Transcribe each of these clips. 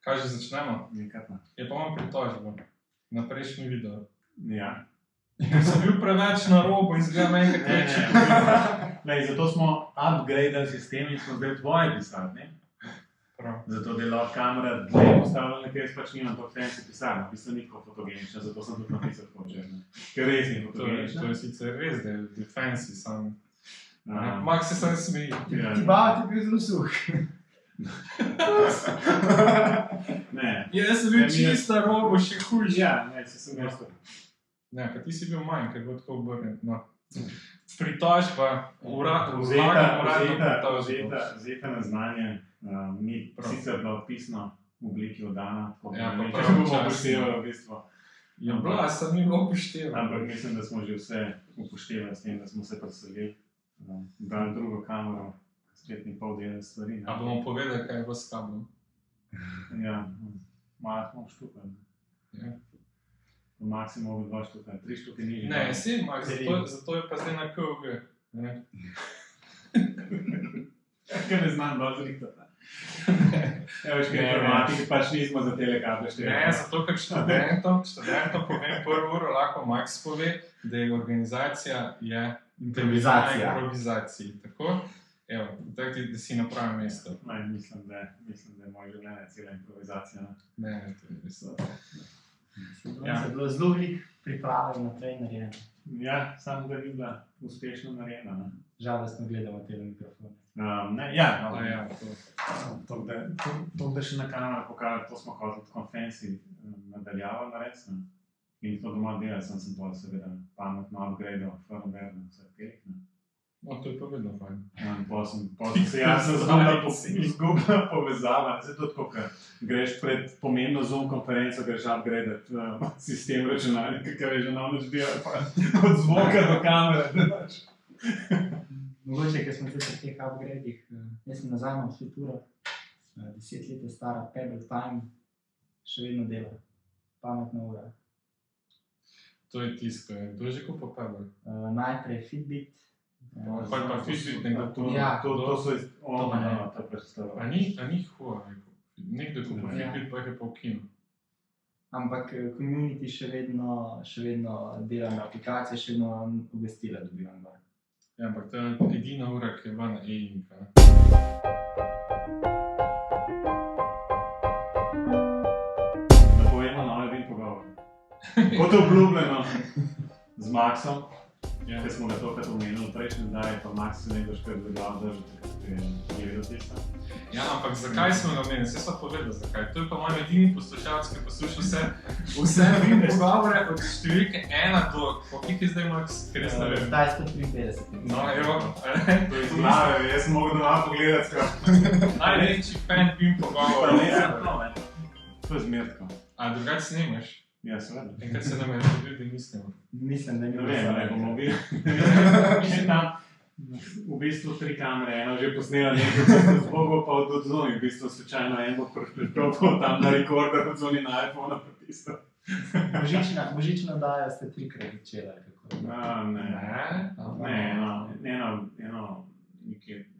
Kaj že začnemo? Nekatno. Je pa imam pritožbo na prejšnji video. Ja. Sem bil preveč na robu in zgledam enkrat večji. Ne, zato smo upgradali sistem in smo zdaj tvoje pisali, ne? Prav. Zato da je lahko kamera dlje postavljena, ker jaz pač nimam to fancy pisarno. V bistvu ni tako fotogenična, zato sem tudi napisal tako včeraj. Ker res ni fotogenična. To je sicer res, da je fancy sam. Max se sam smeji. Ti bava ti bil zelo suh. Ne. Jaz sem bil čista robo, še hujši. Ja, ne, se sem jaz to. Ne, pa ti si bil manj, ker bo tako obrnjen. No. Pritožba, Vzeta na znanje, ni sicer bila pisno v obliki oddana, tako da Ja, ne pa vem, če prav bomo čas, upoštevali v bistvu. Je bila, sem ni bilo upoštevan. Ampak mislim, da smo že vse upoštevali s tem, da smo se preselili. Dali drugo kamero, spet ni pol delali stvari. A bomo povedali, kaj je bilo s kablom? Ja, malo smo štukali. Ja. Maksimum 2 štuka, 3 štuke nižje. Ne, si Max, zato je pa zdaj na KUG. Kaj ne znam dosti rihtati. Ja, veš, kaj informatiki, pač nismo za tele kable šteli. Ne, zato ker študentom povem prvo uro, lahko Max pove, da je organizacija Improvizacija. Improvizaciji. Tako? Evo, tako da si na pravem mestu. Ne, mislim, da je moje življenje cela improvizacija. Ne, to je res. Ja. Se je bilo zelo veliko priprave in naprej narejeno. Ja, samo da ni bila uspešno narejena. Ne? Žalostno gledamo te mikrofone. To da še na kamera pokazali, to smo hoteli tako fancy nadaljavo narediti. In to doma delali sem to seveda pametno upgradal, firmware, vse teh. No, to je pa vedno fajn. Potem se jasno zgubila povezava. Zdaj to tako, ker greš pred pomembno Zoom konferenco, greš upgradat sistem računalnika, ker je že namreč delal od zvoka do kamere. Mogoče, ker smo tudi v teh upgradih, jaz sem nazaj imel Futuro, 10 let je stara Pebble Time, še vedno dela, pametna ura. To je tisto, kdo je že kupil Pebble? Najprej Fitbit. Pa Fitbit nekdo kupil. Ja, To so to pa ne. to predstavlja. A ni Huawei kupil? Nekdo je kupil Ja. Fitbit, pa jih je pa ukinil. Ampak community še vedno dela na aplikacije, še vedno obvestila dobivam gor. Ja, ampak to je edina ura, ki je bila na e-inka. Da povemo nove bil pogovor. Kot obljubljeno z Maxom, Ja. ker smo ga tokrat omenili v prejšnjem daji, pa Max se nekdo škrat zaglav držati, ker je vedel tista. Ja, ampak zakaj smo ga omenili? Saj sva povedala zakaj. To je pa moj edini poslušalec, ki posluša vse pogovore od številke 1 do... Koliko je zdaj Max? Ker jaz ne vem. Zdaj 153. No, evo, To je znave, jaz sem mogel doma pogledati skrat. največji fan BIM pogovor. To je zmertko. A drugače snemaš? Ja, seveda. Enkrat se nam je zgodil, da nismo. Mislim, da ni Ne vem, ne bomo videli. Še tam v bistvu 3 kamere, ena že posnela nekaj, zbogo pa od odzoni, v bistvu slučajno en bo prišel tam na rekorder odzoni na iPhone pa tisto. Božično dajo ste 3-krat začela, kako?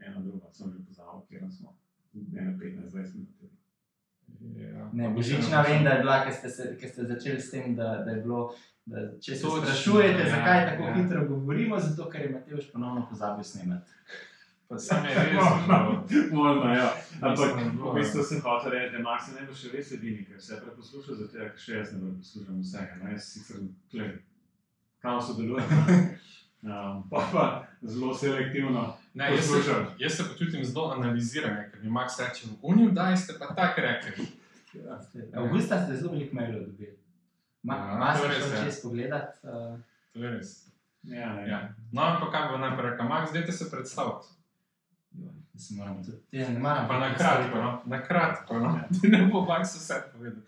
Eno drugo, sem že pozabil, kjer smo. 15-20 minut. Ja. Ne, božična vem, da je bila, ker ste začeli s tem, da je bilo, da če se sprašujete, zakaj tako hitro govorimo, zato ker je Matevž ponovno pozabil snemati. Pa sam je res. Možno, ja. Ampak v bistvu sem hotel reči, da Max ne bo še res edini, ker se je preposlušal, zato ker še jaz ne bom poslušal vsega. No, jaz sicer kam sodelujem, pa zelo selektivno poslušam. Jaz se počutim zelo analiziran, ker mi Max reče, v uniju daj ste pa tak rekli. Avgusta ste zelo veliko mailov dobili. Malo sem šel čez pogledat. To je res. Ja. No, ampak kaj bo najprej rekel, Max, dajte se predstaviti. Ne maram Pa na kratko, no. Ti ne bo Max vse povedal.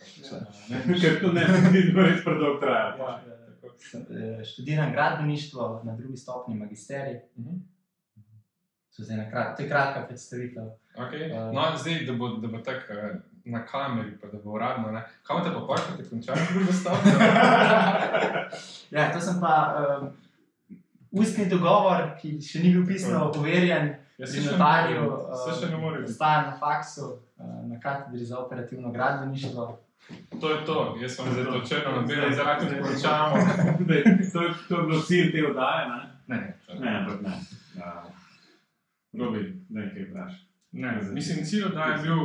Ker to ne bi res predolgo trajalo. Študiram gradbeništvo na 2. stopnji magisterij. To je kratka predstavitev. No, zdaj, da bo tako na kameri, pa da bo uradno, ne. Kaj te pa parkate končali 2. stopnjo? Ja, to sem pa ustni dogovor, ki še ni bil pisno overjen, Jaz pri se še ne notarju, morem, se še ne morem. ostajam na faksu, na katedri za operativno gradbeništvo. To je to, jaz vam zdaj to črno na belo, zdaj tudi končamo. To je bilo cilj te oddaje, ne? Ne, Ampak ne. Robi, da nekaj vprašaj. ne, mislim, cilj oddaje je bil,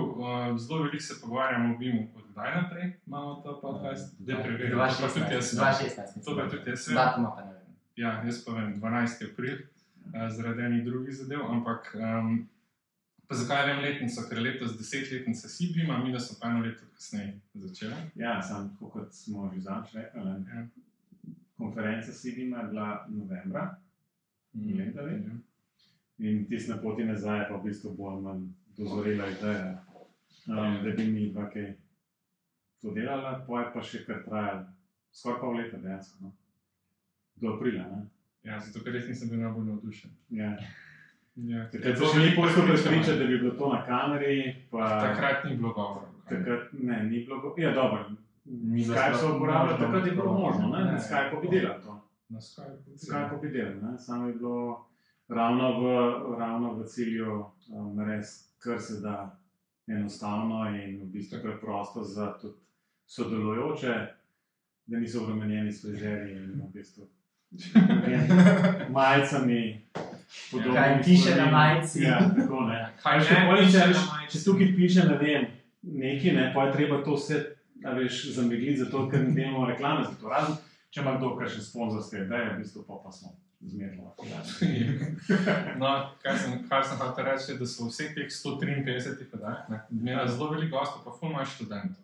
zelo veliko se pogovarjamo o BIM-u od kdaj naprej, imamo to podcast, zdaj preverjamo, to pa tudi jaz vem. 2016. To pa tudi jaz vem. Datuma pa ne vem. Ja, jaz pa vem, 12. april, zaradi enih drugih zadev, ampak pa zakaj vem letnico, ker letos 10-letnica si BIM-a, mi da smo pa eno leto kasneje začeli. Ja, sam, tako kot smo že zadnjič rekli, Ja. konferenca CBIM-a je bila novembra, letovi. Ja. In tisti na poti nazaj je pa v bistvu bolj manj dozorela ideja, da bi mi dva kaj to delala, poje pa še kar trajalo, skoraj pol leta dejansko, no. Do aprila, ne? Ja, zato ker res nisem bil najbolj navdušen. Ja. Ja. Takrat so še ni posto prepričati, da bi bilo to na kameri, pa... Takrat ni bilo govora. Takrat, ne, ni bilo govora. Ja, dobro, Ni bilo Skype so uporabljali, možno, takrat je bilo možno, ne? Ne. Skype bi delal to. Na Skype. Skype bi delal, ne? Samo je bilo ravno v cilju res, kar se da enostavno in v bistvu preprosto za tudi sodelujoče, da niso obremenjeni s frizerji in v bistvu majicami, podobnimi Kaj piše na stvarmi. majici. Ja, tako ne. Kaj Še ne bolj, piše če, na majici? če tukaj piše, ne vem, nekaj, ne, pa je treba to vse, a veš, zamegliti, zato ker ne delamo reklame za to. Razen, če ima kdo kakšne sponzorske ideje, v bistvu pa smo zmerno lahko dali. No, kar sem hotel reči, je, da so vseh teh 153 oddaj, imela zelo veliko gostov, pa ful imajo študentov.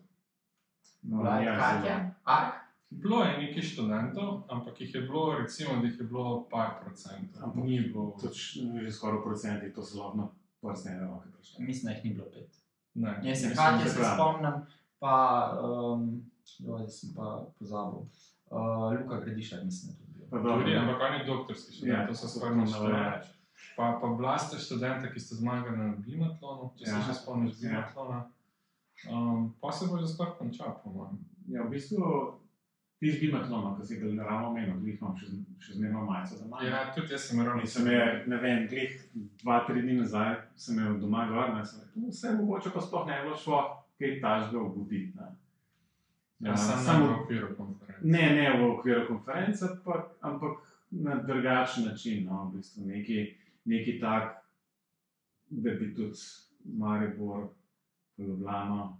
Katja, Ark, Bilo je nekaj študentov, ampak jih je bilo, recimo, da jih je bilo par procentov. Ampak Ni bilo. Že skoraj v procentih, to so lahko prstne roke prišle. mislim, da jih ni bilo 5. Ne, Jaz se mislim, Katja da- se spomnim, pa, zdaj sem pa pozabil, Luka Gradišar mislim, da tudi bil. Pa dobro, Tudi, ampak on je doktorski študent, Ja, to so to skoraj smo nič navajali. več. Pa bila sta študenta, ki sta zmagali na bimatlonu, če se Ja. še spomniš Ja. bimatlona. Pa se bo že skoraj končal, po mojem. Ja, v bistvu, ti z bimatlonom, ko si ga ravno omenil, glih imam še zmerno majico za mano. Ja, tudi jaz sem ravno. In sem je, ne vem, glih 2-3 dni nazaj, sem imel doma gor, ne, sem rekel, vse mogoče pa sploh ne bilo šlo, kaj tažga obuditi, ne. Ja, sam v okviru konference. Ne v okviru konference, ampak na drugačen način, no, v bistvu neki tak, da bi tudi Maribor, Ljubljano,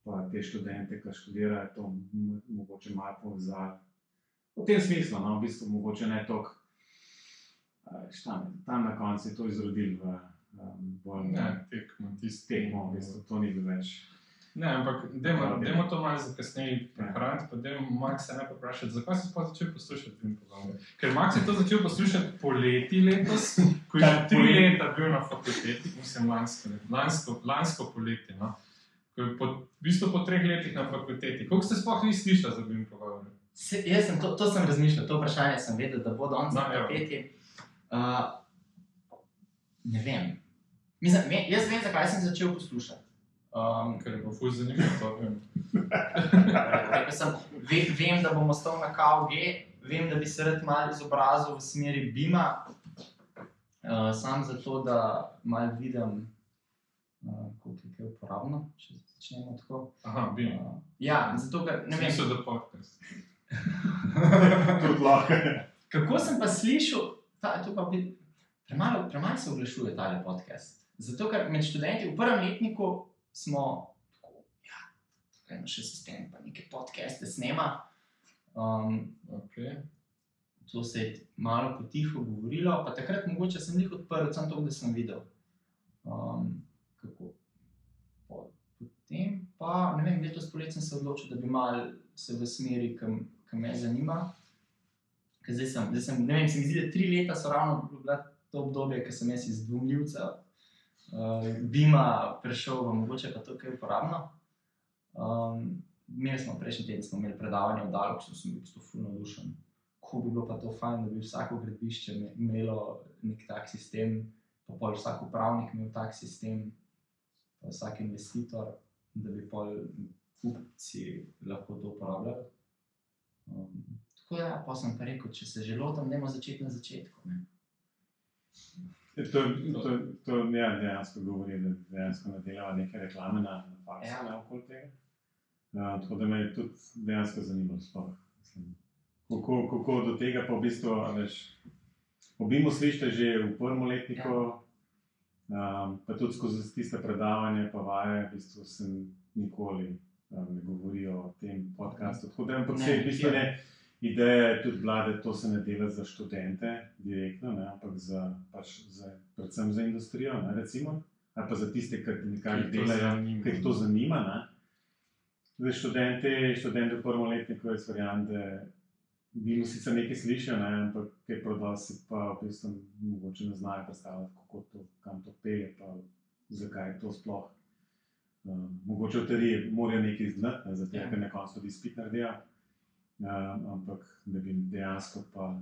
pa te študente, ki študirajo, to mogoče malo povezali. V tem smislu, no, v bistvu mogoče ne toliko, tam na koncu je to izrodil v bolj Ne, tekmo, v bistvu, to ni bil več. Ne, ampak dajmo to malo za kasneje prehraniti, pa dajmo Max se najprej vprašati, zakaj si sploh začel poslušati BIM pogovore. Ker Max je to začel poslušati poleti letos, ko je že 3 leta bil na fakulteti, mislim lansko poletje, no. Ko je v bistvu po 3 letih na fakulteti. Koliko ste sploh vi slišali za BIM pogovore? Jaz sem to sem razmišljal, to vprašanje sem vedel, da bo danes na No, evo. tapeti. Ne vem. Mislim, jaz vem, zakaj sem začel poslušati. Ker je bilo ful zanimivo, to vem. Rekel sem, vem, da bom ostal na KUG, vem, da bi se rad malo izobrazil v smeri BIM-a, sam zato, da malo vidim, koliko je kaj uporabno, če začnemo tako. Aha, BIM. Ja, zato, ker ne vem. Smisel, da podcast. Tudi lahko. Kako sem pa slišal, premalo se oglašuje tale podcast. Zato, ker med študenti v prvem letniku smo tako, ja, tukaj ima še sistem, pa neke podcaste snema. Okay. To se je malo potiho govorilo, pa takrat mogoče sem jih odprl, samo to, da sem videl. Kako. Potem pa, ne vem, letos poleti sem se odločil, da bi malo se v smeri, ki me zanima. Ker zdaj sem, ne vem, se mi zdi, da 3 leta so ravno bila to obdobje, ko sem jaz iz dvomljivca BIM-a prešel v mogoče pa to, kaj je uporabno. Prejšnji teden smo imeli predavanje o Daloksu, sem bil v bistvu ful navdušen. Kako bi bilo pa to fajn, da bi vsako gradbišče imelo nek tak sistem, pa pol vsak upravnik imel tak sistem, pa vsak investitor, da bi pol kupci lahko to uporabljali. Tako da, pa sem pa rekel, če se že lotam, dajmo začeti na začetku. Ne? To dejansko govori, da dejansko ne delava neke reklame na faksu, ne okoli tega. Tako da me je tudi dejansko zanimalo sploh. Kako do tega pa v bistvu, veš, obimo slište že v prvem letniku, pa tudi skozi tiste predavanje pa vaje, v bistvu sem nikoli ne govoril o tem podcastu. Tako da ampak v bistvu ne. Ideja je tudi bila, da to se ne dela za študente direktno, ne, ampak predvsem za industrijo, ne, recimo, ali pa za tiste, ki nekaj delajo, ki jih to zanima. Študenti v prvem letniku jaz verjamem, da bimo sicer nekaj slišijo, ne, ampak kaj prodosti pa v bistvu mogoče ne znajo predstavljati, kam to pelje, pa zakaj to sploh. Mogoče v teoriji morajo nekaj znati, zato ker na koncu tudi izpit naredijo. Ampak da bi dejansko pa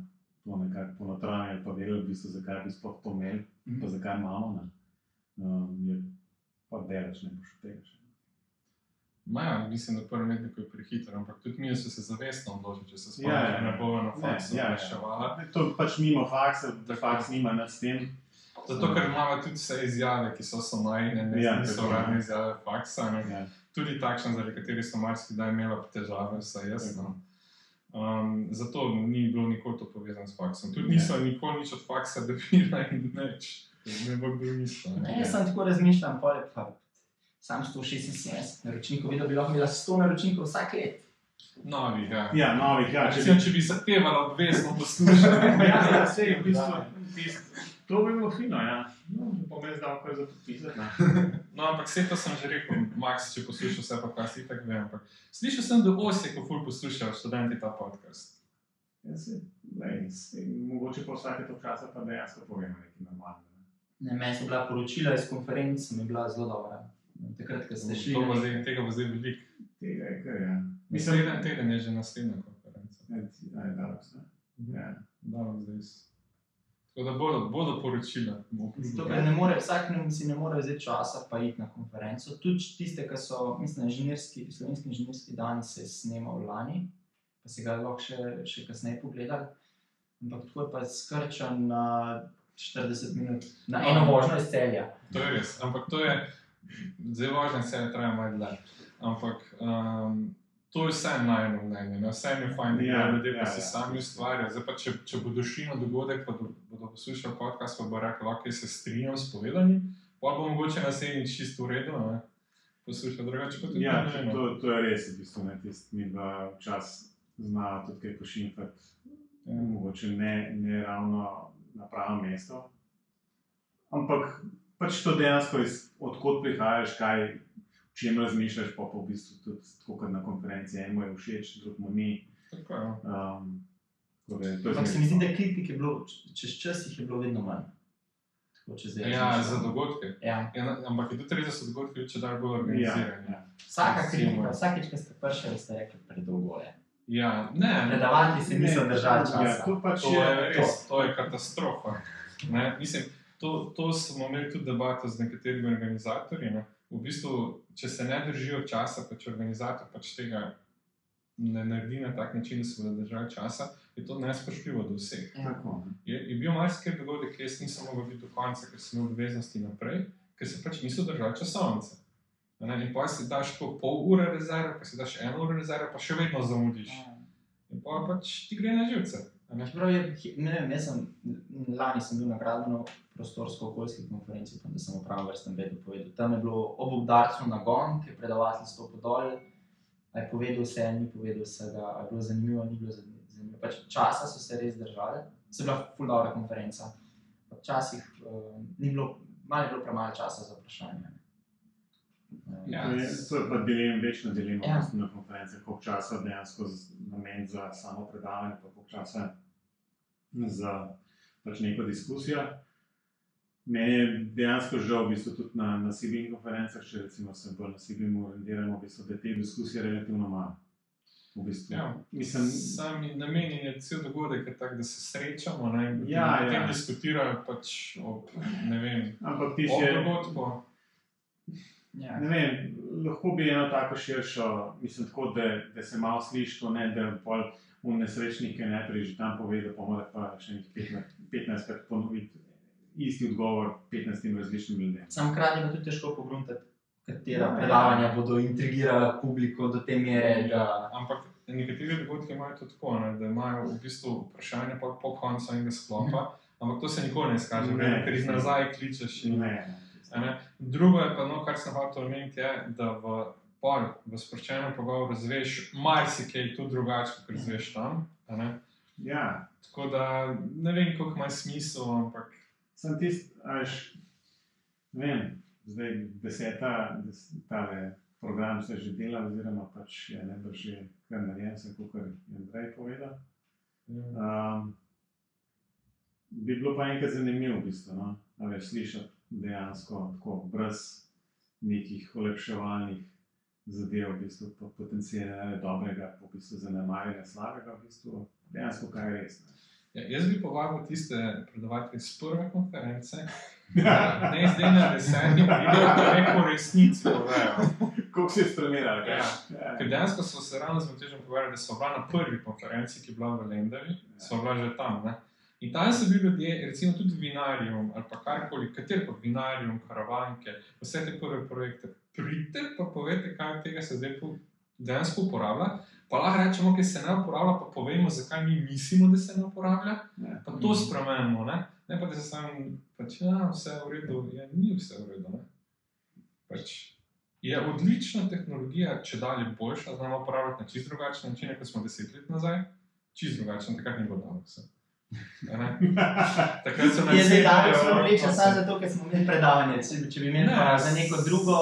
to nekako ponotranjali, pa verjeli v bistvu, zakaj bi sploh to imeli, pa zakaj imamo, je pa delač ne boš od tega še. Mislim, da prvi letnik je prehiter, ampak tudi mi so se zavestno odločili, če se spomnim, ne bojo na faksu reševali. To pač mimo faksa, da faks nima nad s tem. Zato, ker imamo tudi vse izjave, ki so najne, niso uradne izjave faksa, tudi takšne, zaradi katerih so marsikdaj imela težave, vsaj jaz. Zato ni bilo nikoli to povezano s faksom. Tudi niso nikoli nič od faksa dobila in nič. Ne bo kdo mislil. Jaz sem tako razmišljam, pa sam 176 naročnikov, videl bi lahko imela 100 naročnikov vsak let. Novih, ja. Ja, novih, ja. Če bi zahtevala obvezno poslušati. Ja, sej, v bistvu. To bi bilo fino, ja. Pa me zdal kaj za podpisati. No, ampak vse to sem že rekel, Max, če poslušal vse podcast, itak vem, ampak slišal sem, da Osijek ful poslušajo študenti ta podcast. Ja, mogoče pa vsake to časa pa dejansko povemo nekaj normalno. Meni so bila poročila iz konferenc, mi je bila zelo dobra. Takrat, ko ste šli... Tega bo zdaj veliko. Tega je kar, ja. Teden je že naslednja konferenca. Ja, Daleks, ne? Ja. Daleks zdaj. Tako da bodo poročila. Zato, ker vsak si ne more vzeti časa pa iti na konferenco. Tudi tiste, ki so, mislim, slovenski inženirski dan se je snemal lani, pa se ga lahko še kasneje pogledali. Ampak tako je pa skrčen na 40 minut, na eno vožnjo iz Celja. To je res, ampak to je, zdaj vožnja Celja traja malo dlje. Ampak to je vse najno mnenje, vse je fajn, da ljudje pa si sami ustvarjajo. Zdaj pa, če bodo šli na dogodek, pa bodo poslušali podcast, pa bo rekel, ok, se strinjam s povedanjem, pa bo mogoče naslednjič čisto v redu, poslušati drugače pa tudi. Ja, to je res, v bistvu, mi dva včas znajo tudi kaj pošimfati, mogoče ne ravno na pravem mestu. Ampak pač to dejansko odkot prihajaš, v čem razmišljaš, pa v bistvu tudi tako kot na konferenci, eno je všeč, drugemu ni. Ampak se mi zdi, da kritik je bilo, čez čas jih je bilo vedno manj. Ja, za dogodke. Ampak je tudi res, da so dogodke če dalj bolj organizirani. Vsaka kritika, vsakeč, ko ste prišli, ste rekli predolgo je. Ja, ne. Predavati se niso držali časa. To je katastrofa. Mislim, to smo imeli tudi debato z nekaterimi organizatorji. V bistvu, če se ne držijo časa, pač organizator pač tega ne naredi na tak način, da se bodo držali časa, je to nespoštljivo do vseh. Je bil marsikaj dogodek, ki jaz nisem mogel biti do konca, ker sem imel obveznosti naprej, ker se pač niso držali časovnice. In pa si daš pol ure rezerve, pa si daš 1 uro rezerve, pa še vedno zamudiš. In pa pač ti gre na živce. Jaz sem lani bil na gradbeno-prostorsko-okoljski konferenci, da sem o pravem vrstnem redu povedal. Tam je bilo ob udarcu nagon, ki je predavatelj stopil dol, a je povedal vse, ni povedal vsega, a je bilo zanimivo, ni bilo zanimivo. Pač časa so se res držali, se je bila ful dobra konferenca. Včasih malo je bilo premalo časa za vprašanje. To je pa večna dilema na konferencah, koliko časa dejansko namen za samo predavanje, pa koliko časa za pač neko diskusijo. Meni je dejansko žal, v bistvu tudi na CBIN konferencah, če recimo sem bolj na CBIN-u orientiran, v bistvu, da te diskusije relativno malo. V bistvu. Sami namenjen je cel dogodek, je tak, da se srečamo, potem diskutirajo pač ne vem, dogodko. Ne vem, lahko bi eno tako širšo, mislim tako, da se malo sliši to, da pol v nesrečnike najprej že tam povedal, pa mora pa še nekaj 15 krat ponoviti isti odgovor 15 različnim ljudem. Sam hkrati je tudi težko pogruntati, katera predavanja bodo intrigirala publiko do te mere, da... Ampak nekateri dogodki imajo to tako, ne, da imajo v bistvu vprašanje po koncu enega sklopa, ampak to se nikoli ne izkaže, ker jih nazaj kličeš. Drugo je pa, kar sem hotel omeniti, je, da v sproščenem pogovoru zveš marsikaj tudi drugače, kot zveš tam. Ja. Tako da ne vem, koliko ima smisel, ampak... Sem tist, ne vem, zdaj 10. tale program se že dela, oziroma pač je najbrž že kar narejen, kot je Andrej povedal. Bi bilo pa enkrat zanimivo, v bistvu, no? Slišati dejansko tako, brez nekih olepševalnih zadev, v bistvu, potencijalno dobrega, v bistvu zanemarjanja slabega, v bistvu, dejansko kaj je res. Ja, jaz bi povabil tiste predavatelje iz prve konference, ne zdaj na 10. video, da neko resnici povejo. Koliko si je stremiral? Ker dejansko so se ravno z Matežem pogovarjali, da so bila na prvi konferenci, ki je bila v Lendavi, so bila že tam. Ne? In tam so bili ljudje, recimo tudi vinarium ali pa karkoli, katerikoli vinarium, karavanke, vse te prve projekte. Pridite pa povete, kaj od tega se zdaj dejansko uporablja. Pa lahko rečemo, ki se ne uporablja, pa povemo, zakaj mi mislimo, da se ne uporablja. Pa to spremenimo, ne? Ne pa, da se sam, pač, vse v redu, ni vse v redu, ne? Pač, je odlična tehnologija, če dalje boljša, znamo uporabljati na čist drugačen način, kot smo 10 let nazaj. Čist drugačen, takrat ni bilo dano vse. Takrat so je zdaj dalje smo vlečen samo zato, ker smo imeli predavanje. Če bi imeli za neko drugo,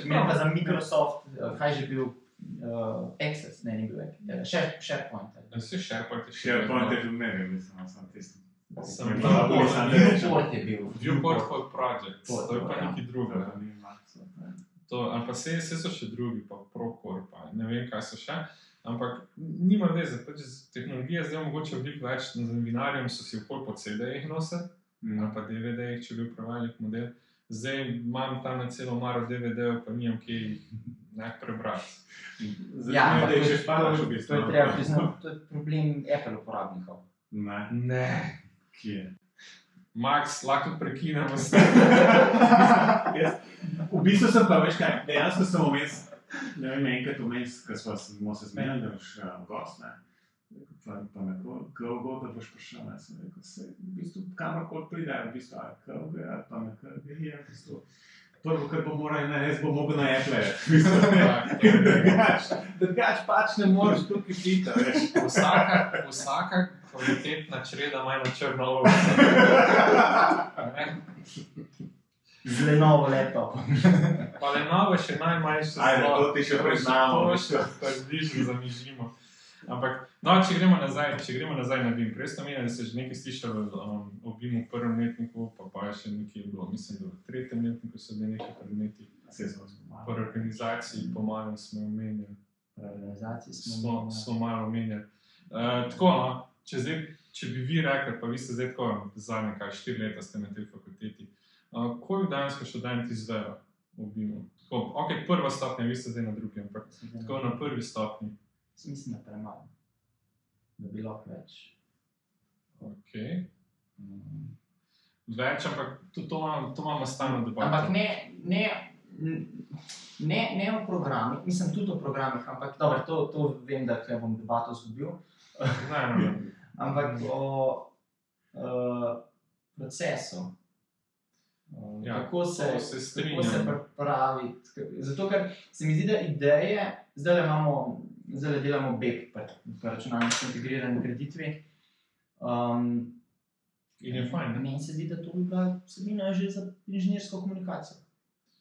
imeli pa za Microsoft, kaj že bil, Access, ne, ni bil SharePoint. Vse SharePoint je bil meri, mislim, sam tisti. Viewport je bil. Viewport called Project, to je pa neki drugi. Ali pa vse so še drugi, pa Procore, pa ne vem, kaj so še. Ampak nima veze, pač tehnologija zdaj mogoče veliko več, na vinarijem so si okoli po CD-jih nosili, ali pa DVD-jih, če bil prevelik model. Zdaj imam tam na celo maro DVD-ev, pa nimam kje jih prebrati. Ja, ampak to je treba priznati, to je problem Apple uporabnikov. Ne. Kje? Max, lahko prekinemo s V bistvu sem pa, veš kaj, dejansko sem vmes, ne vem, enkrat vmes, ko smo se zmenili, da boš gost, ne? Pa me Kölgo, da boš prišel, ne? Sem rekel, v bistvu kamorkoli pride, v bistvu, Kölgo, pa me Kölgo je, v bistvu. Prvo, kar bo moral narediti, bo mogel na Apple, v bistvu. Drugač pač ne moreš tukaj pita, veš. Vsaka kvalitetna čreda ima eno črno ovce. Z Lenovo laptopom. Pa Lenovo je še najmanjše zlo. Ajde, to ti še priznamo. To še bližno zamižimo. Ampak, če gremo nazaj na BIM. Prej ste omenili, da ste že nekaj slišali o BIM-u v prvem letniku, pa je še nekaj bilo, mislim, da v tretjem letniku so bili nekaj predmeti. Po organizaciji, po malem smo omenjali. Po organizaciji smo malo omenjali. Tako, če bi vi rekli, pa vi ste zdaj tako zadnje, 4 leta ste na tej fakulteti, koliko dejansko študenti izvejo v BIM-u? Ok, prva stopnja, vi ste zdaj na drugi, ampak tako na prvi stopnji. Mislim, da premalo. Da bi lahko več. Ok. Več, ampak to imamo stalno debato. Ampak ne o programih, mislim tudi o programih, ampak dobro, to vem, da tukaj bom debato zgubil. Ne. Ampak o procesu. Kako se pripraviti. Zato, ker se mi zdi, da ideje, zdaj delamo BEP, pa računalniško integrirani graditvi. In je fajn, ne? Meni se zdi, da to bi bila vsebina že za inženirsko komunikacijo.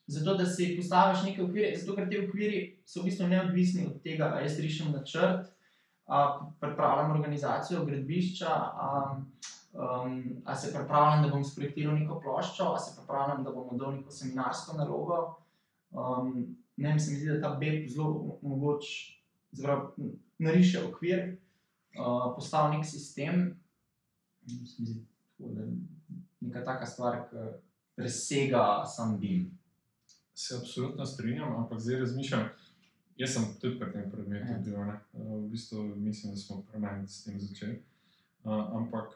Zato, da si postaviš neke okvire, zato, ker te okviri so v bistvu neodvisni od tega, a jaz rišem načrt, pripravljam organizacijo gradbišča, a se pripravljam, da bom sprojektiral neko ploščo, a se pripravljam, da bom dal neko seminarsko nalogo. Ne vem, se mi zdi, da ta BEP zelo nariše okvir, postavi nek sistem. Se mi zdi, da je neka taka stvar, ki presega sam BIM. Se absolutno strinjam, ampak zdaj razmišljam, jaz sem tudi pri tem predmetu bil, ne? V bistvu mislim, da smo premeni s tem začeli. Ampak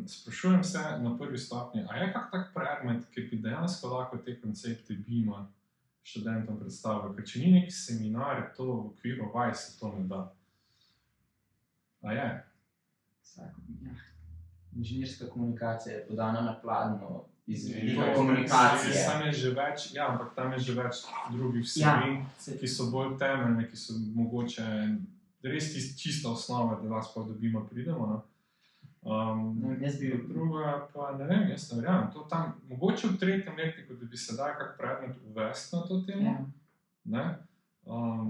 sprašujem se na prvi stopnji, a je kak tak predmet, ki bi dejansko lahko te koncepte BIM-a študentom predstavil? Ker če ni neki seminar, to v okviru vaj se to ne da. A je? Inženirska komunikacija je podana na pladnjo iz vidika komunikacije. Tam je že več, ampak tam je že več drugih vsebin, ki so bolj temeljne, ki so mogoče res čisto osnova, da lahko do BIM-a pridemo. No? Druga pa ne vem, jaz ne verjamem. To tam, mogoče v 3. letniku, da bi se dal kak predmet uvesti na to temo.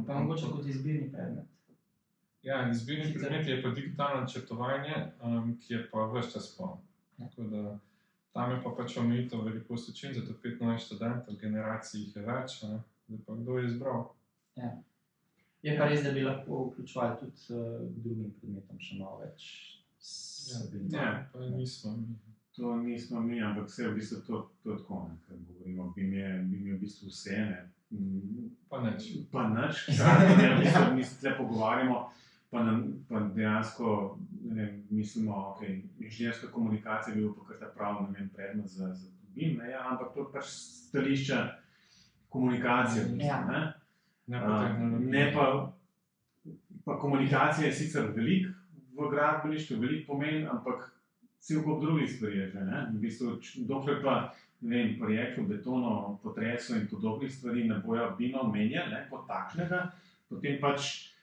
Pa mogoče kot izbirni predmet. Ja, izbirni predmet je pa digitalno načrtovanje, ki je pa ves čas poln. Tako da tam je pa pač omejitev velikost učin, zato 5 novih študentov, generacij jih je več, da pa kdo je izbral. Ja. Je pa res, da bi lahko vključovali tudi drugim predmetom še malo več. Pa nismo mi. To nismo mi, ampak vse je v bistvu to tako, ker govorimo, BIM je v bistvu vse, ne. Pa nič. Mi se tle pogovarjamo, pa dejansko mislimo, inženirska komunikacija bi bil pa kar ta prav predmet za BIM, ampak to pač stališča komunikacije. Ne pa komunikacija je sicer veliko v gradbeništvu, veliko pomeni, ampak cel kup drugih stvari je že. V bistvu, dokler pa pri jeklu, betonu, potresu in podobnih stvari ne bojo BIM-a omenjali kot takšnega, potem pač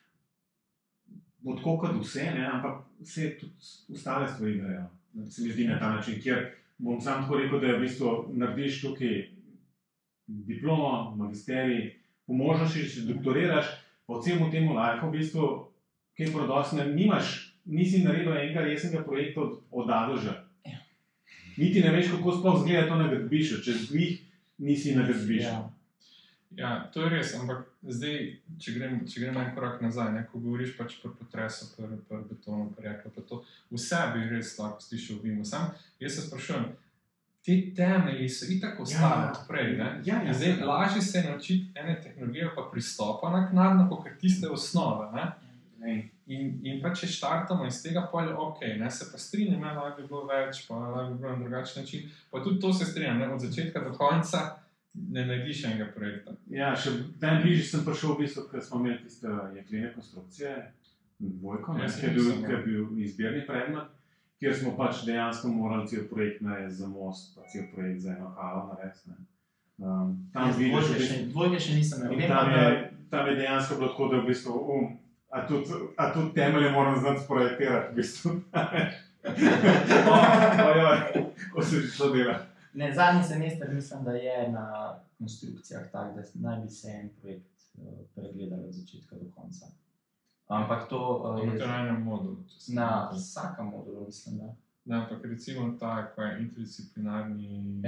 bo tako kot vse, ampak vse tudi ostale stvari grejo. Se mi zdi na ta način, kjer bom sam tako rekel, da v bistvu narediš tukaj diplomo, magisterij, po možnosti, če doktoriraš, po celemu temu lajfu v bistvu, kaj prodosne, nisi naredil enega resnega projekta od A do Ž. Niti ne veš, kako sploh zgleda to na gradbišču, če zglih nisi na gradbišču. Ja, to je res, ampak zdaj, če grem en korak nazaj, ko govoriš pač pri potresu, pri betonu, pri jeklu, pa to vse bi res lahko slišal v BIM-u. Sam, jaz se sprašujem, te temelji so itak ostali odprej, ne? Zdaj, lažje se naučiti ene tehnologije pa pristopa naknadno, kot tiste osnove, ne? In pa če štartamo iz tega polja, se pa strinjam, lahko bi bilo več, pa lahko bi bilo na drugačen način, pa tudi to se strinjam, od začetka do konca ne narediš enega projekta. Ja, še najbližje sem prišel v bistvu, ker smo imeli tiste jeklene konstrukcije, dvojko, ki je bil izbirni predmet, kjer smo pač dejansko morali cel projekt narediti za most, pa cel projekt za eno halo narediti. Dvojke še nisem imel. Tam je dejansko bilo tako, da v bistvu A tudi temelje moram znati sprojektirati, v bistvu. Ko se že to dela. Zadnji semester mislim, da je na konstrukcijah tak, da naj bi se en projekt pregledal od začetka do konca. Ampak to je na enem modulu. Na vsakem modulu, mislim, da. Ampak recimo ta, ko je interdisciplinarni,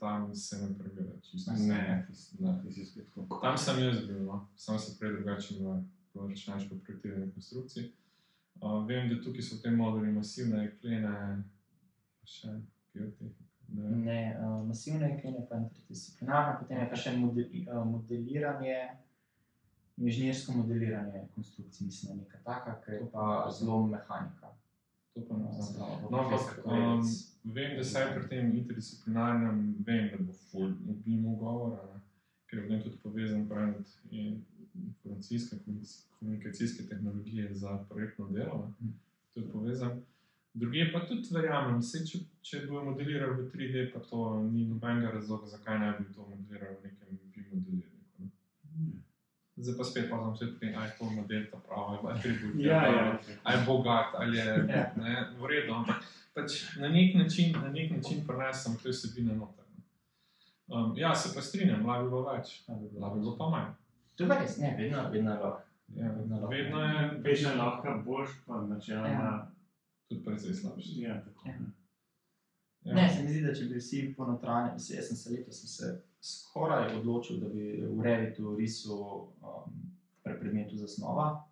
tam se ne pregleda čisto. Ne. Tam sem jaz bil, sam se prej drugače bilo računalniško projektiranje konstrukcij. Vem, da tukaj so v tem moduli masivne jeklene, še geotehnika. Ne, masivne jeklene pa interdisciplinarno, potem je pa še modeliranje, inženirsko modeliranje konstrukcij, mislim, neka taka, ker je pa zelo mehanika. To pa ne znam. No, ampak vem, da se pri tem interdisciplinarnem vem, da bo ful BIM-u govora, ker je v tem tudi povezan predmet informacijske, komunikacijske tehnologije za projektno delo. To je povezan. Drugi pa tudi verjamem, če bojo modelirali v 3D, pa to ni nobenega razloga, zakaj ne bi to modelirali v nekem BIM modelirniku. Zdaj pa spet pozam vse tukaj, aj to model ta prava, ali atribut, ali je bogat, ali je v redu, ampak pač na nek način prenesem te vsebine noter. Ja, se pa strinjam, lahko bi bilo več, lahko bi bilo pa manj. To pa res, ne, vedno je lahko. Vedno je lahko boljš, pa načeloma tudi precej slabši. Ja, tako. Ne, se mi zdi, da če bi vsi ponotranjali, jaz sem se skoraj odločil, da bi v Revitu risal pri predmetu zasnova,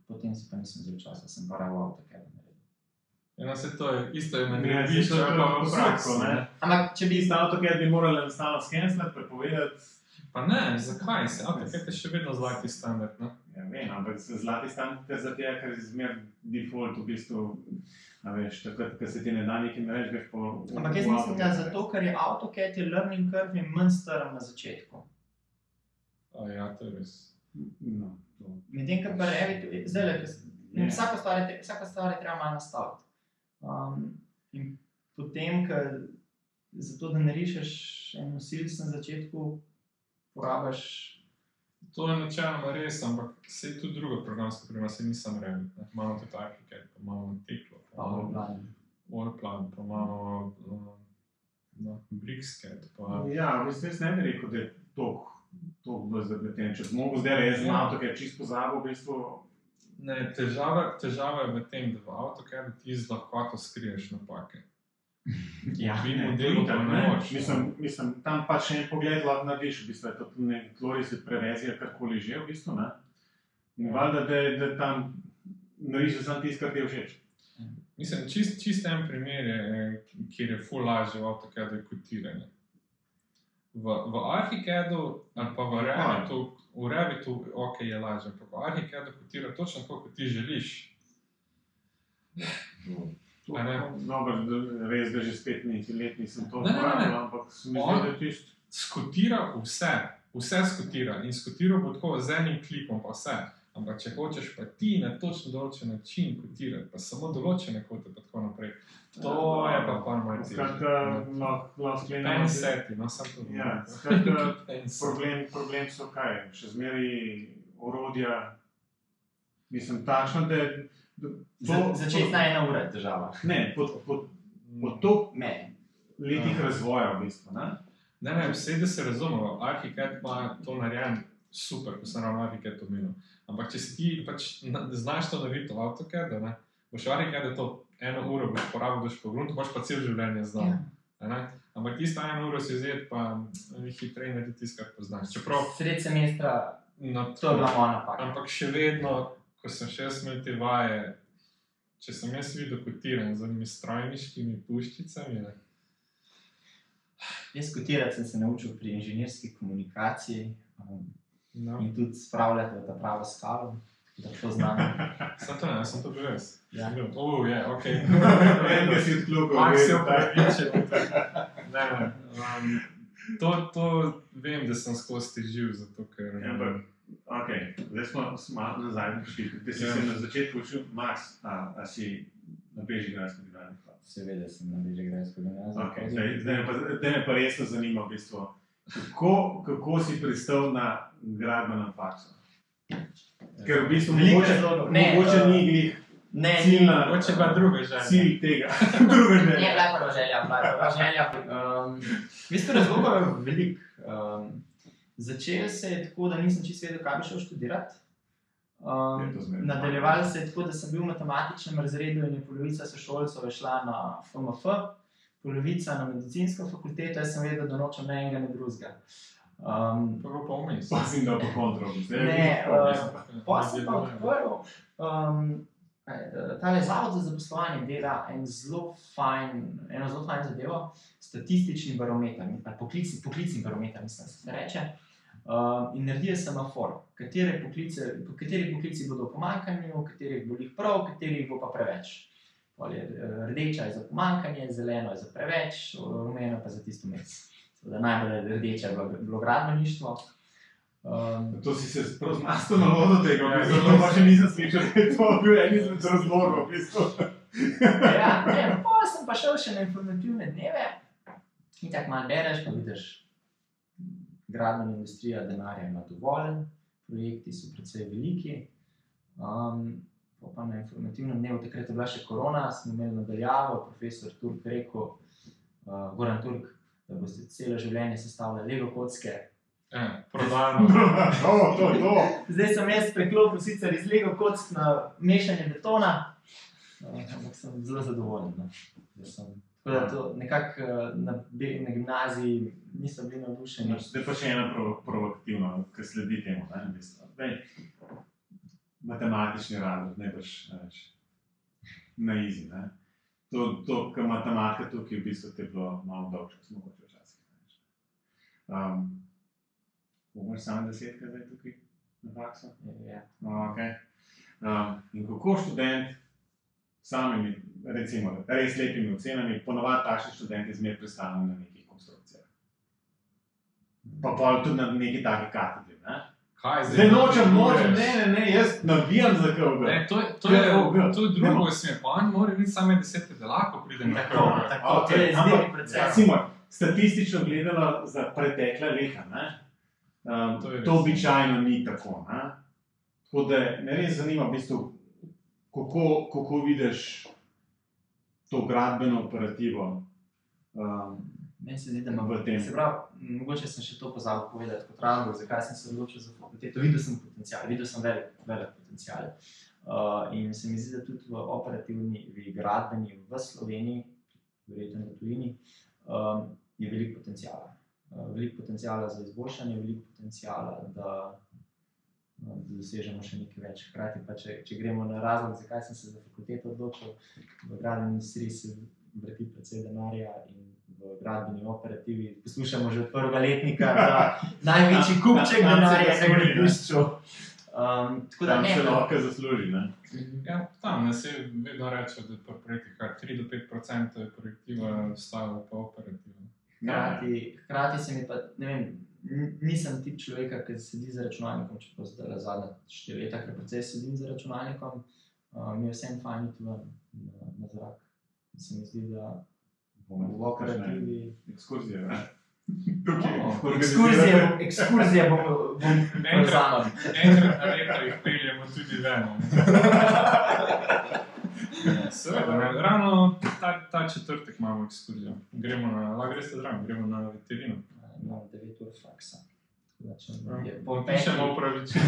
potem si pa nisem vzel časa, sem pa ravo AutoCAD naredil. Ja, se to je, isto je narediš, to je pa v prakso, ne? Ampak, če bi isto AutoCAD bi morali enostavno skenslati, prepovedati. Pa ne, zakaj se? AutoCAD je še vedno zlati standard, ne? Ja, vem, ampak zlati standard za te, ker je zmer default v bistvu, a veš, takrat, ko se ti ne da nekaj reči, greš po... Ampak jaz mislim, da zato, ker je AutoCAD je learning curve in manj strm na začetku. Ja, to je res. No, to. Medtem, ker pa Revit, zdaj, vsaka stvar je treba malo nastaviti. In potem, ker zato, da narišeš en nosilec na začetku, porabiš... To je načeloma res, ampak se je tudi druga programska oprema, se nisem Revit. Imamo tudi ArchiCAD, pa imamo Teklo, pa imamo Allplan, pa imamo BricsCAD. Ja, v bistvu jaz ne bi rekel, da je toliko bolj zapleten. Če smo zdaj jaz na AutoCAD čisto pozabil, v bistvu... Ne, težava je v tem, da v AutoCAD ti z lahkoto skriješ napake. Ja, modelu pa ne moč. Mislim, tam pač en pogled lahko narediš, v bistvu je to nek tloris prerezija, karkoli že, v bistvu, ne? In valjda, da tam narišeš samo tisto, kar ti je všeč. Mislim, čist en primer je, kjer je ful lažje v AutoCAD-u je kotiranje. V ArchiCAD-u ali pa v Revitu ok je lažje, ampak v ArchiCAD-u kotira točno tako, kot ti želiš. Dobro, res, da že spet nekaj let nisem to uporabljal, ampak se mi zdi, da tisto... Skotira vse skotira in skotiral bo tako z enim klikom pa vse. Ampak če hočeš pa ti na točno določen način kotirati, pa samo določene kote pa tako naprej, to je pa par malo cilj. Skratka, lahko sklenemo... Penseti, no, sam to. Ja, skratka, problem so kaj, še zmeri orodja, mislim, takšno, da... Začetna 1 ura je težava. Ne, po to letih razvoja v bistvu, ne? Ne, vse, da se razumemo, ArchiCAD ima to narejen super, ko sem ravno ArchiCAD omenil. Ampak če si ti pač znaš to narediti v AutoCAD-u, ne, boš v ArchiCAD-u to 1 uro boš porabil, boš po gruntu, boš pa cel življenje znal. Ja. Ampak tista 1 uro si vzeti, pa hitreje narediti tisto, kar poznaš. Sred semestra, to je bila moja napaka. Ampak še vedno, ko sem še imel te vaje, če sem jaz videl kotiran z onimi strojniškimi puščicami, ne. Jaz kotirati sem se naučil pri inženirski komunikaciji in tudi spravljati v ta pravo skalo, da to znam. Sem to ne, sem to bil jaz. Ja. Okej. Enega si odklukal. Maks je opravičen. Ne. To vem, da sem skozi težil, zato ker... Okej, zdaj smo malo nazaj prišli. Ti si se na začetku učil, Maks, a si na Bežigrajsko gimnazijo? Seveda sem na Bežigrajsko gimnazijo. Okay, zdaj me pa resno zanima v bistvu, kako si pristal na gradbenem faksu? Ker v bistvu mogoče ni glih ciljna... Mogoče pa druga želja. Cilj tega. Druga želja. Ne, bila je prva želja. V bistvu razlogov je veliko. Začel se je tako, da nisem čisto vedel, kaj bi šel študirati. Nadaljevalo se je tako, da sem bil v matematičnem razredu in je polovica sošolcev šla na FMF, polovica na medicinsko fakulteto, jaz sem vedel, da nočem ne enega, ne drugega. Prvo pa vmes. Pa si dal po kontrolu. Ne, pa sem pa odprl. Tale zavod za zaposlovanje dela eno zelo fajn zadevo, statistični barometer, poklicni barometer, mislim, se reče, in naredijo semafor, kateri poklici bodo v pomanjkanju, katerih bo jih prav, katerih bo pa preveč. Rdeča je za pomanjkanje, zeleno je za preveč, rumeno pa za tisto vmes. Najbolj rdeča je bilo gradbeništvo. To si se prav zmastil na vodo tega, zato pa še nisem slišal, da je to bil en izmed razlogov, v bistvu. Ja, ne, pa sem pa šel še na informativne dneve in tako malo bereš, pa vidiš, gradbena industrija denarja ima dovolj, projekti so precej veliki. Pa na informativnem dnevu, takrat je bila še korona, smo imeli nadaljavo, profesor Turk rekel, Goran Turk, da boste celo življenje sestavljali Lego kocke. Prodajno. To. Zdaj sem jaz preklopil sicer iz Lego kock na mešanje betona, ampak sem zelo zadovoljen. Tako da to nekako na gimnaziji niso bili navdušeni. Zdaj pa še ena provokativna, ki sledi temu, ne? Matematični razred, ne boš na izi, ne? To, kar matematika tukaj v bistvu te bilo malo dolgo, smo mogoče včasih. Bomo samo 10 zdaj tukaj? na faksu. Ja. Okay. In kako študent s samimi, recimo, res lepimi ocenami, ponovadi takšni študenti zmeraj pristanejo na nekih konstrukcijah. Pa tudi na neki taki katedri. Kaj Zdaj nočem, ne, jaz navijam za KVG. Ne, to je drugo smer. Pa on mora biti same 10 delako pride na KVG. Tako, to je izmerni proces. Recimo, statistično gledano za pretekla leta, to običajno ni tako. Tako da me res zanima, v bistvu, kako vidiš to gradbeno operativo. Meni se zdi, da ima v tem. Se pravi, mogoče sem še to pozabil povedati kot razlog, zakaj sem se odločil za fakulteto. Videl sem potencial, videl sem velik potencial. In se mi zdi, da tudi v operativni, v gradbeni v Sloveniji, verjetno v tujini, je veliko potenciala. Veliko potenciala za izboljšanje, veliko potenciala, da dosežemo še nekaj več. Hkrati pa, če gremo na razlog, zakaj sem se za fakulteto odločil, v gradbeni industriji se vrti precej denarja in v gradbeni operativi poslušamo že od prvega letnika, da največji kupček denarja na gradbišču. Tako da tam se lahko zasluži, ne? Ja, tam se vedno reče, da pri projektih kar 3 do 5% projektiva stavlja pa operativno. Hkrati se mi pa, ne vem, nisem tip človeka, ki sedi za računalnikom, čeprav zdaj zadnja 4 leta, ker precej sedim za računalnikom, mi je vsem fajn iti ven na zrak. Se mi zdi, da v operativi... Ekskurzije, ne? Ekskurzije bom prevzamem. Enkrat na leto jih peljemo tudi vemo. Seveda, ravno ta četrtek imamo ekskurzijo. Greste zraven, gremo na veterino. Imamo 9 ur faksa. Pišemo upravičilo.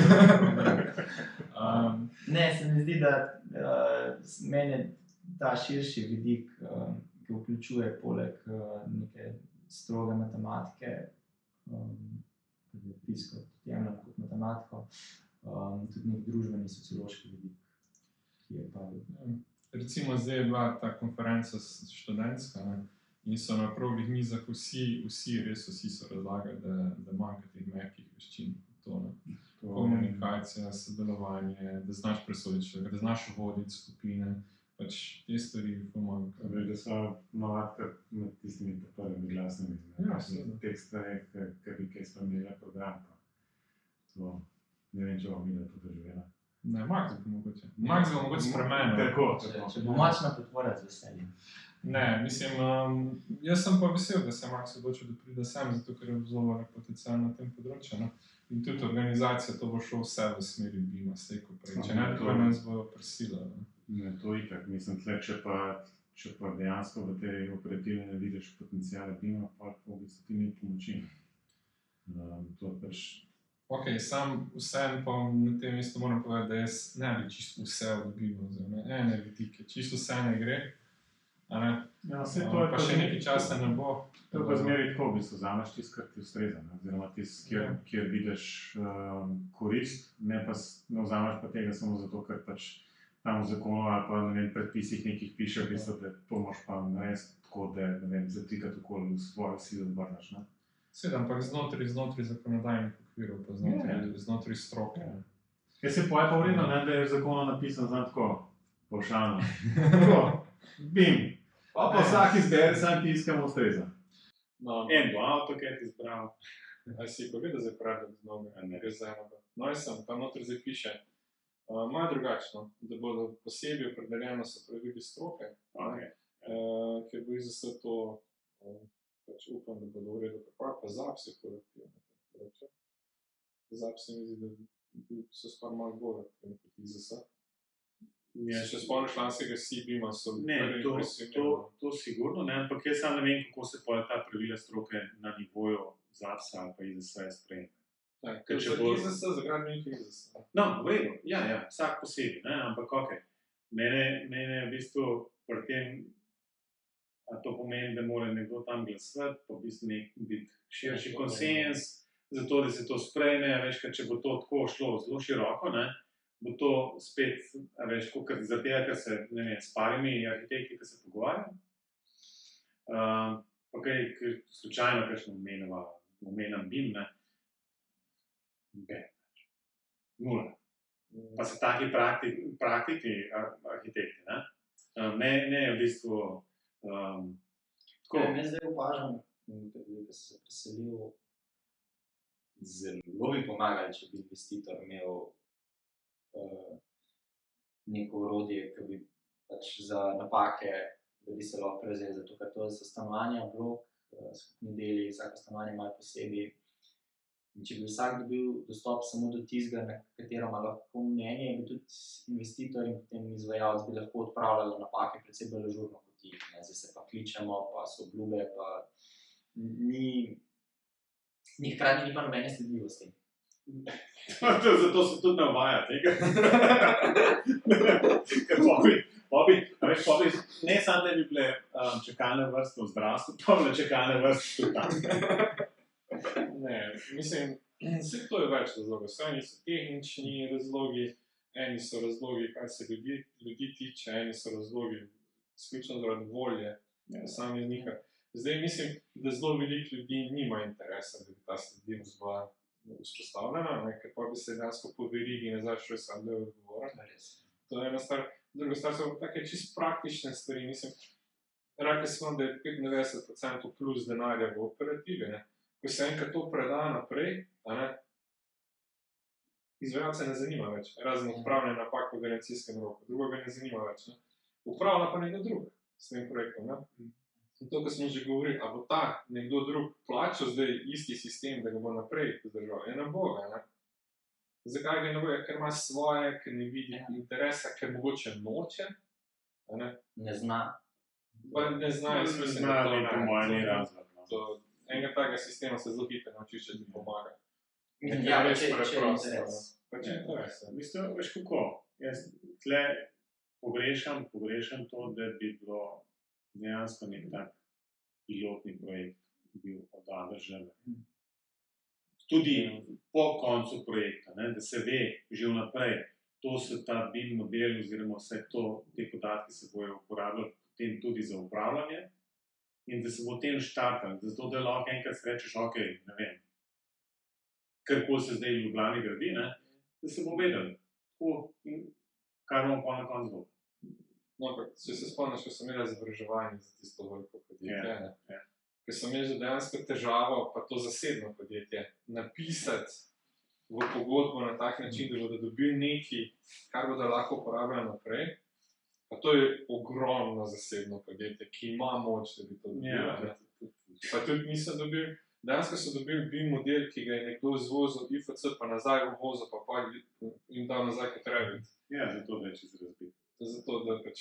Ne, se mi zdi, da meni ta širši vidik, ki vključuje poleg neke stroge matematike, pisko jemljam kot matematiko, tudi nek družbeni sociološki vidik, ki je pa... Recimo zdaj je bila ta konferenca študentska, in so na okrogih mizah vsi so razlagali, da manjka teh mehkih veščin. Komunikacija, sodelovanje, da znaš presoditi človeka, da znaš voditi skupine, pač te stvari pomanjka. Da so navadkar med tistimi prvimi glasnimi tekste, ki bi kaj spremenila program. Ne vem, če bom videla to doživela. Ne, Max bo mogoče. Max bo mogoče spremenil. Če bo močna podpora z veseljem. Ne, mislim, jaz sem pa vesel, da se Max odločil, da pride sem, zato ker je zelo potencial na tem področju. In tudi organizacija, to bo šlo vse v smeri BIM-a, slejko prej. Če ne, to nas bo prisila. Ne, to itak. Mislim, če pa dejansko v tej operativni ne vidiš potencijale BIM-a, pa v bistvu ti ni pomoči. To je pač... Ok, sam vsem pa na tem mestu moram povedati, da jaz ne bi čisto vse od BIM-a, ene vidike, čisto vse ne gre. Ja, pa še nekaj časa ne bo. To je pa zmeraj tako, v bistvu vzameš tisto, kar ti ustreza, oziroma tisto, kjer vidiš korist, ne vzameš pa tega samo zato, ker pač tam v zakonu ali pa predpisih nekih piše, v bistvu, da to moraš pa narediti tako, da zatikati okoli v svojo silo obrnaš. Seveda, ampak znotraj zakonodajnih okvirov, pa znotraj stroke. Jaz se pa vredno, da je v zakonu napisan tako, pavšalno. Tako, BIM. Pa vsak izbere, sam tiskam ustreza. En bo AutoCAD izbral. A si pa videl zdaj predlog z noge? Ne, res za eno. No, jaz sem, pa notri zdaj piše. Malo drugačno, da bodo posebej opredeljeno so pravili stroke, ker bo IZS to, pač upam, da bodo v redu pripravili, pa ZAPS je korektivno. ZAPS se mi zdi, da so skoraj malo bolj aktivni kot IZS. Še spomniš lanskega BIM-a so prvi impresionirali. To sigurno, ampak jaz sam ne vem, kako se pa ta pravila stroke na nivoju ZAPS-a ali pa IZS-a sprejme. Ker če bo IZS, za gradbenik IZS. No, v redu, ja, vsak posebej, ampak ok. Mene v bistvu pri tem, to pomeni, da mora nekdo tam glasovati, pa v bistvu biti širši konsens, zato da se to sprejme, če bo to tako šlo zelo široko, bo to spet, zaradi tega, ker se, ne vem, s parimi arhitekti, ki se pogovarjam, pa kaj slučajno kakšno omenjam BIM, Nula. Pa so taki praktiki arhitekti, ne? Ne v bistvu tako. Jaz zdaj opažam, da se preselil, zelo bi pomagali, če bi investitor imel neko orodje, ki bi pač za napake, da bi se lahko prevzeli, zato ker to so stanovanja, blok, skupni deli, vsako stanovanje malo posebej. In če bi vsak dobil dostop samo do tistega, na katero ima lahko mnenje, bi tudi investitor in potem izvajalec bi lahko odpravljali napake predvsem bolj ažurno kot jih. Zdaj se pa kličemo, pa so obljube, pa ni hkrati ni pa nobene sledljivosti. Zato se tudi ne uvaja tega. Ker pobi, ne samo da bi bile čakalne vrste v zdravstvu, pa bile čakalne vrste tudi tam. Ne, mislim, vse to je več razlogov. Eni so tehnični razlogi, eni so razlogi, kaj se ljudi tiče, eni so razlogi izključno zaradi volje posameznika. Zdaj mislim, da zelo veliko ljudi nima interesa, da bi ta sledljivost bila vzpostavljena, ker pa bi se dejansko po verigi nazaj šel sam del odgovora. To je ena stvar. Druga stvar so take čisto praktične stvari. Mislim, rekli smo, da je 95% plus denarja v operativi, ne. Ko se enkrat to preda naprej, izvajalce ne zanima več, razen odpravljanja napak v garancijskem roku, drugoga ne zanima več. Ne. Upravlja pa nekdo drug s tem projektom. Ne. In to, ko smo že govorili, a bo ta nekdo drug plačal zdaj isti sistem, da ga bo naprej vzdržal, je na Boga. Ne. Zakaj ga ne bo? Ker ima svoje, ker ne vidi interesa, ker mogoče noče. Ne zna. Pa ne zna, jaz mislim, da to po mojem ni razlog. Enega takega sistema se zelo hitro naučiš, če ti pomaga. Ja, če interes. Pa če interes. V bistvu, veš kako, jaz tle pogrešam to, da bi bilo dejansko nek tak pilotni projekt bil od A do Ž. Tudi po koncu projekta, ne, da se ve že vnaprej, to se ta BIM model oziroma vse te podatki se bojo uporabljali potem tudi za upravljanje in da se bo tem štartali, zato da lahko enkrat rečeš, ok, ne vem, karkoli se zdaj v Ljubljani gradi, ne, da se bo vedeli, kaj bomo pa na koncu dobro. No, ampak, če se spomniš, ko sem imel izobraževanje za tisto veliko podjetje, ker sem imel že dejansko težavo, pa to zasebno podjetje, napisati v pogodbo na tak način, da bodo dobili nekaj, kar bodo lahko uporabljali naprej, pa to je ogromno zasebno podjetje, ki ima moč, da bi to dobili. Pa tudi niso dobili, dejansko so dobili BIM model, ki ga je nekdo izvozil IFC, pa nazaj uvozil, pa jim dal nazaj kot Revit. Ja, zato da je čez razbit. Zato, da pač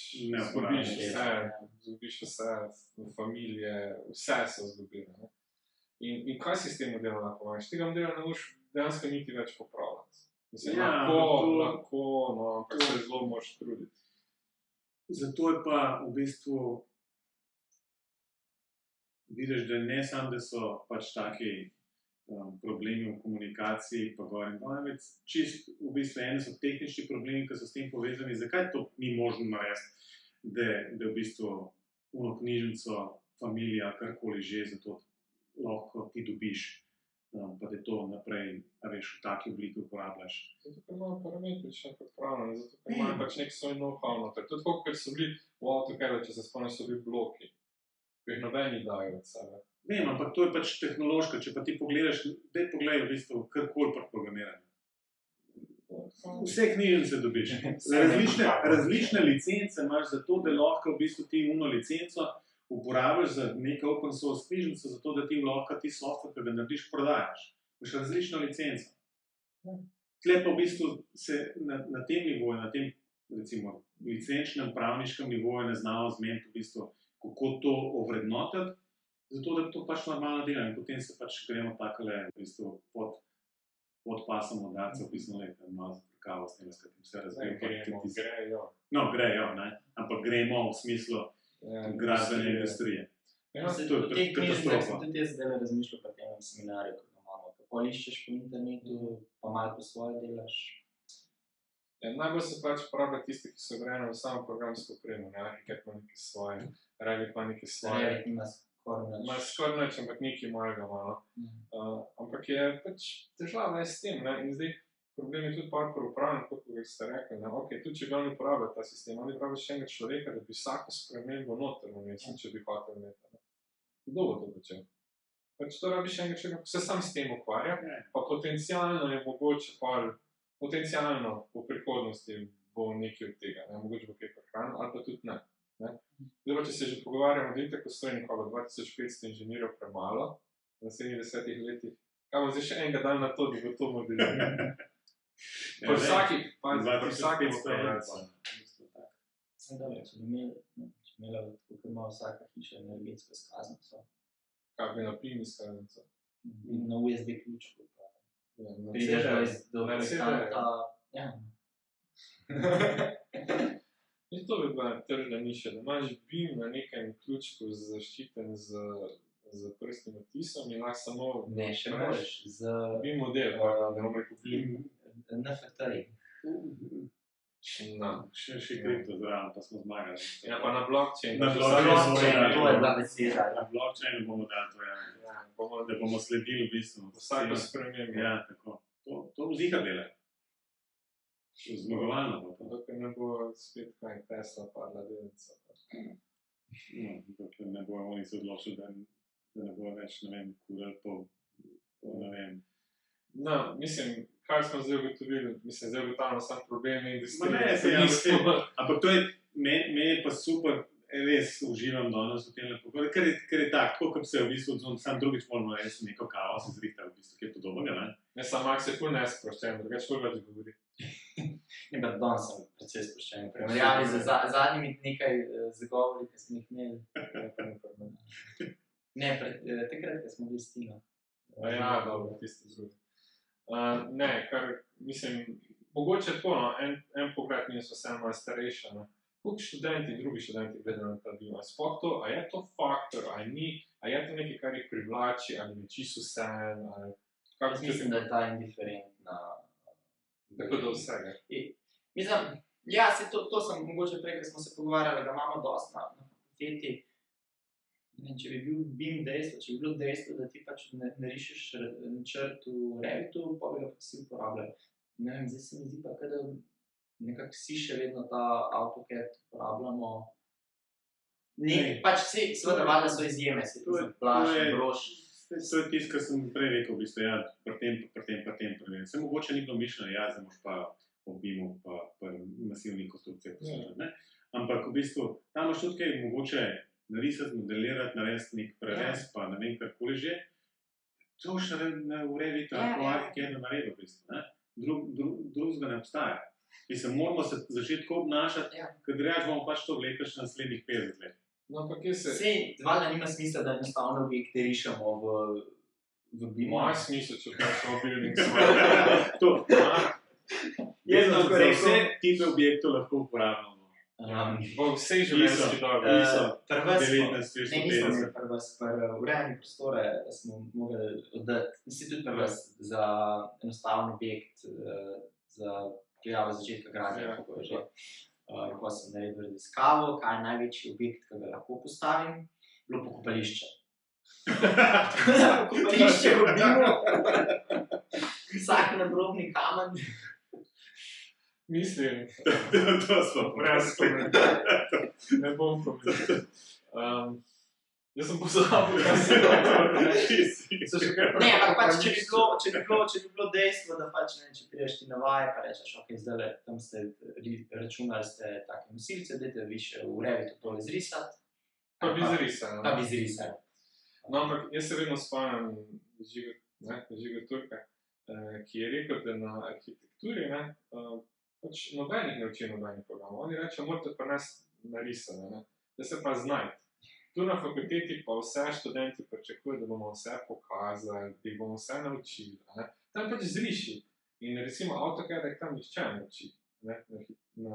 zgubiš vse, familije, vse so zgubili. In kaj si s tem modelom lahko pomagaš? Tega modela ne moš dejansko niti več popravljati. Mislim, lahko, no, ampak se zelo moraš truditi. Zato je pa v bistvu, vidiš, da ne samo, da so pač taki problemi v komunikaciji, pa gor in dol, več čist v bistvu ene so tehnični problemi, ki so s tem povezani. Zakaj to ni možno narediti, da v bistvu uno knjižnico, familija, karkoli že, zato lahko ti dobiš, pa da to naprej, veš, v taki obliki uporabljaš. Zato, ker imajo parametrično pripravljeno, zato, ker imajo pač nek svoj know-how noter. To je tako, ker so bili v AutoCAD, če se spomnim, so bili bloki, ki jih nobeni dajo od sebe. Vem, ampak to je pač tehnološko, če pa ti pogledaš, daj pogledaj v bistvu karkoli pri programiranju. Vse knjižnice dobiš. Različne licence imaš za to, da lahko v bistvu ti uno licenco uporabiš za neko open source knjižnico, zato da ti lahko ti software, ki ga narediš, prodajaš. Imaš različno licenco. Tle pa v bistvu se na tem nivoju, na tem recimo licenčnem pravniškem nivoju ne znamo zmeniti v bistvu, kako to ovrednotiti, zato da to pač normalno dela in potem se pač gremo takole v bistvu pod pasom udarca, v bistvu malo zaprkavo s tem, s katerim se razvijajo. Grejo, ne? Ampak gremo v smislu gradbene industrije. To je katastrofa. Tudi jaz zdaj razmišljam po tem seminarju, ko ga imamo. Kako iščeš po internetu, pa malo po svoje delaš? Najbolj se pač uporablja tisti, ki so grejeni v samo programsko opremo, Arhitekt ima nekaj svoje, Revit ima nekaj svoje. Revit ima skoraj nič, ampak nekaj mojega malo. Ampak je pač težava s tem, ne? In zdaj problem je tudi par pri upravniku, kot ste rekli. Okay, tudi če bi oni uporabljali ta sistem, oni pravijo še enega človeka, da bi vsako spremembo noter vnesel, če bi hotel imeti. Kdo bo to počel? Pač to rabi še enega človeka, ki se sam s tem ukvarja, pa potencialno je mogoče potencialno v prihodnosti bo nekaj od tega, mogoče bo kaj prehranil, ali pa tudi ne. Zdaj pa, če se že pogovarjamo, da ko stoji nekoga 2500 inženirjev premalo v naslednjih 10 letih, kaj bo zdaj še enega dan na to, da bo to modeliral? Po vsaki operaciji. Če bi imela, kot ima vsaka hiša energetsko izkaznico. Kaj bi na PIN izkaznico? Na USB ključku. Prideš do velikanta. In to bi bila tržna niša, da imaš BIM na nekem ključku zaščiten z prstnim odtisom in lahko samo... Ne, še boljš. BIM model, da bom rekel BIM. NFT. Še kripto zraven, pa smo zmagali. Ja, pa na blockchain. Na blockchain, to je bila beseda. Na blockchainu bomo dali to, da bomo sledili v bistvu. Vsako spremembo. Ja, tako. To vzika dela. Zmagovalno bo to. Dokaj ne bo spet kaj Tesla padla delnica. Dokaj ne bo oni se odločili, da ne bo več, ne vem, kurali po, ne vem. No, mislim, kaj smo zdaj ugotovili, zdaj ugotavljamo sam problem industrije. Ampak to je, meni je pa super, res uživam danes v tem pogovoru, ker je tako, kot se v bistvu, sam drugič moramo reči neko kavo, se zrihta v bistvu, ki je podobnega, ne? Ne, sam Max je ful nesproščen, drugač ful več govori. Ne, pa danes sem precej sproščen. Primerjavi z zadnjimi nekaj zagovori, ki smo jih imeli. Ne, takrat, ko smo bili s Tino. Ja, dobro, tisti drugi. Ne, kar, mislim, mogoče tako, no, en pogled mi so vse malo starejša, no. Koliko študenti, drugi študenti gledajo na ta BIM? Sploh to, a je to faktor, a ni, a je to nekaj, kar jih privlači, ali je čisto vseeno, ali... Mislim, da je ta indiferentna. Tako do vsega. Mislim, ja, to sem mogoče prej, ker smo se pogovarjali, da imamo dosti na fakulteti. Če bi bil BIM dejstvo, če bi bilo dejstvo, da ti pač narišeš načrt v Revitu, pa bi ga pa si uporabljal. Ne vem, zdaj se mi zdi pa, da nekako si še vedno ta AutoCAD uporabljamo. Pač seveda valjda so izjeme, se to je plaš, broš. To je tisto, kar sem prej rekel, v bistvu, ja, pri tem. Se mogoče ni bilo mišljeno, ja, zdaj moš pa po BIM-u pa masivnih konstrukcijah poslušati, ne? Ampak v bistvu, tam imaš tudi kaj mogoče narisati, modelirati, narediti nek prerez, pa ne vem, karkoli že. To še v Revitu, po ArchiCAD-u naredil, v bistvu, ne? Drugega ne obstaja. Mislim, moramo se začeti tako obnašati, ker drugače bomo pač to vlekli še naslednjih 50 let. No, pa kje se... Sej, valjda nima smisla, da enostavno objekte rišemo v BIM-u. Moja smisla, če vprašamo building svoje. To, Jaz lahko za rekel... vse tipe objektov lahko uporabljamo. Bo vse življenjski dobi. Nismo imeli prvas, urejanje prostore smo mogli oddati. Mislim tudi prvas za enostaven objekt, za prijavo začetka gradnje, kako je že. Ko sem naredil raziskavo, kaj je največji objekt, ki ga lahko postavim, bilo pokopališče. Pokopališče v BIM-u, vsak nagrobni kamen. Mislim, To smo brez komentarja. Ne bom komentiral. Jaz sem pozabil, kaj se Ne, ampak pač, če bi bilo dejstvo, da pač, ne, če prideš ti na vaje, pa rečeš, ok, zdaj tam ste računali ste take nosilce, dajte više v Revitu to izrisati. Pa bi zrisali. No, ampak jaz se vedno spomnim Žiga Turka, ki je rekel, da na arhitekturi, pač nobenih ne uči nobenih programov. Oni rečejo, morate pa nas narisati, da se pa znajte. Tu na fakulteti pa vse študenti pričakujejo, da bomo vse pokazali, da jih bomo vse naučili. Tam pač zriši. In recimo AutoCAD tam nihče ne uči. Na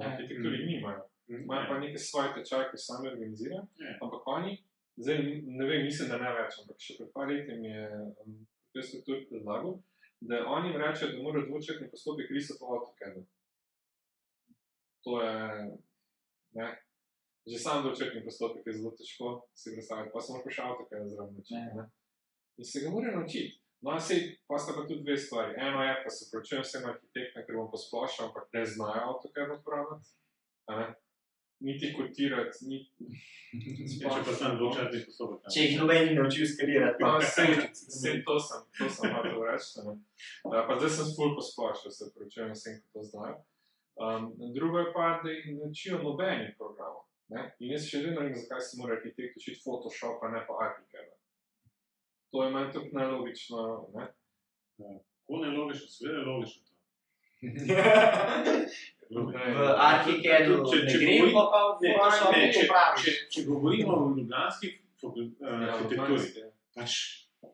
arhitekturi nimajo. Imajo pa neke svoje tečaje, ki sami organizirajo. Ampak oni, zdaj ne vem, mislim, da ne več, ampak še pred par leti mi je profesor Turk predlagal, da oni rečejo, da morajo dvočetni postopek risati v AutoCAD-u. To je, že sam dvočetni postopek je zelo težko si predstaviti, pa se moraš še AutoCAD zraven naučiti. In se ga morajo naučiti. No, pa sta pa tudi dve stvari. Eno je, pa se pročujem vsem arhitektom, ker bom posplošal, ampak ne znajo AutoCAD uporabljati. Niti kotirati, Če pa sem določen, ti sposoben. Če jih noben ne naučil skalirati. No, vse to sem hotel reči. Pa zdaj sem ful posplošal, se pročujem vsem, ko to znajo. Drugo je pa, da jih naučijo nobenih programov. In jaz še vedno ne vem, zakaj se mora arhitekt učiti Photoshopa, ne pa ArchiCAD. To je meni tudi nelogično. Kako nelogično? Seveda je logično to. V ArchiCAD-u ne gre pa v Photoshopu popraviš. Če govorimo o ljubljanski arhitekturi, pač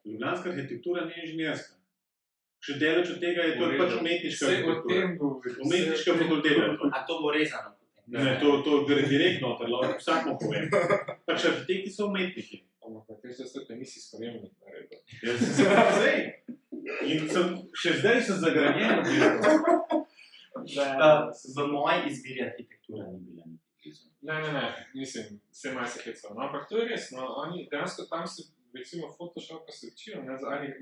ljubljanska arhitektura ni inženirska. Še deleč od tega je to pač umetniška arhitektura. Umetniška fakulteta. A to bo rezano? Ne, to gre direktno, lahko vsakmo povem. Pač arhitekti so umetniki. Ampak te se stoke nisi spremljeni naredil. Jaz sem zdaj. In še zdaj sem zagranjen. V moji izbiri arhitektura ni bila niti blizu. Ne, mislim, vse maj se hecajo. No, ampak to je res, no, oni dejansko tam se, recimo Photoshopa se učijo,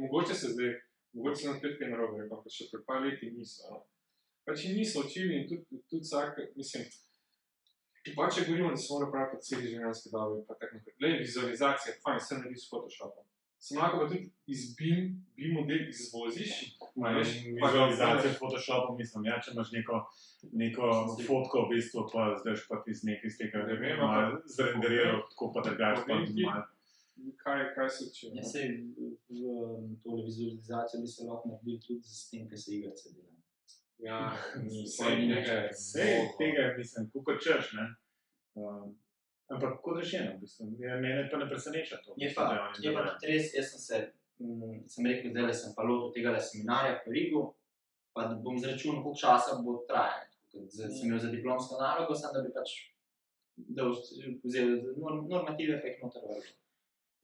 mogoče se zdaj, mogoče se na kaj narobe, ampak še pred par leti niso. No. Pač niso učili in tudi vsak, mislim, pa če govorimo, da se mora pravi po celi življenjski dobi, pa tako naprej. Glej, vizualizacija, fajn, vse naredi s Photoshopom. Sem lahko pa tudi iz BIM model izvoziš. Vizualizacija s Photoshopom, mislim, ja, če imaš neko fotko v bistvu, pa zdaj pa ti z nekaj iz tega zrenderiral, tako pa drugače pa tudi malo. Kaj se učijo? Ja, sej v tole vizualizacijo bi se lahko naredili tudi s tem, kaj se igrce dela. Ja, sej tega, mislim, kako češ, ne? Ampak kot rečeno, v bistvu, mene pa ne preseneča to. Je pa tudi res, jaz sem rekel, zdaj sem pa lotil tega seminarja v Rigu, pa bom zračunal, koliko časa bo trajal. Sem imel za diplomsko nalogo, sem da bi pač vzel normative, pa jih noter vršil.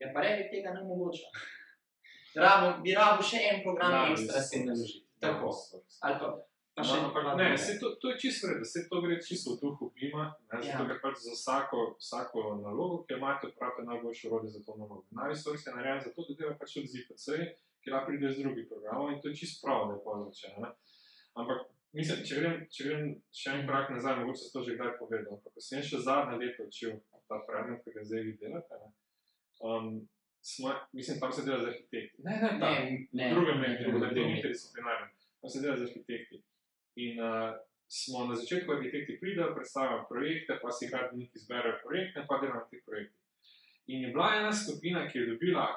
Ja, pa revi tega ne mogoče. Bi rabil še en program ekstra se naložiti. Tako. Ali pa ne, to je čisto vredo, to gre čisto v duhu BIM-a, zato gre pač za vsako nalogo, ki imate, pravite najboljše orodje za to nalogo. Najresursi je narejen za to, da dela pač od ZFC, ki lahko pride iz drugih programov in to je čisto prav, da je podločeno. Ampak, mislim, če grem še en korak nazaj, mogoče se to že kdaj povedal, ampak ko sem še zadnje leto učil ta predmet, ki ga zdaj vi delate, mislim, tam se dela z arhitekti. Ne, drugem interdisciplinarnem, tam se dela z arhitekti. In smo na začetku arhitekti pridejo, predstavljamo projekte, pa si gradbeniki izberejo projekte, pa delamo na teh projektih. In je bila ena skupina, ki je dobila